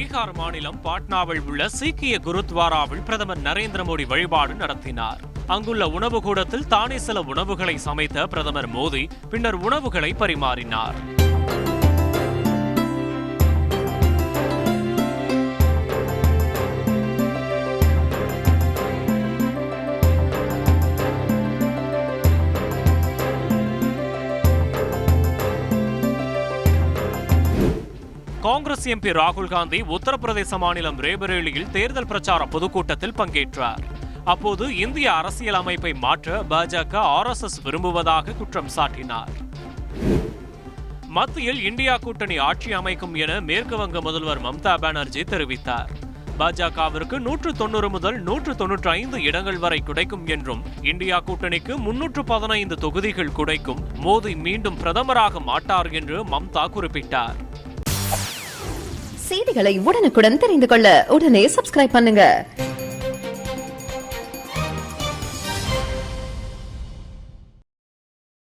பீகார் மாநிலம் பாட்னாவில் உள்ள சீக்கிய குருத்வாராவில் பிரதமர் நரேந்திர மோடி வழிபாடு நடத்தினார். அங்குள்ள உணவு கூடத்தில் தானே சில உணவுகளை சமைத்த பிரதமர் மோடி பின்னர் உணவுகளை பரிமாறினார். காங்கிரஸ் எம்பி ராகுல் காந்தி உத்தரப்பிரதேச மாநிலம் ரேபரேலியில் தேர்தல் பிரச்சார பொதுக்கூட்டத்தில் பங்கேற்றார். அப்போது இந்திய அரசியல் அமைப்பை மாற்ற பாஜக RSS விரும்புவதாக குற்றம் சாட்டினார். மத்தியில் இந்தியா கூட்டணி ஆட்சி அமைக்கும் என மேற்கு வங்க முதல்வர் மம்தா பானர்ஜி தெரிவித்தார். பாஜகவிற்கு 190 முதல் 195 இடங்கள் வரை கிடைக்கும் என்றும் இந்தியா கூட்டணிக்கு 315 தொகுதிகள் கிடைக்கும், மோடி மீண்டும் பிரதமராக மாட்டார் என்று மம்தா குறிப்பிட்டார். செய்திகளை உடனுக்குடன் தெரிந்து கொள்ள உடனே சப்ஸ்கிரைப் பண்ணுங்க.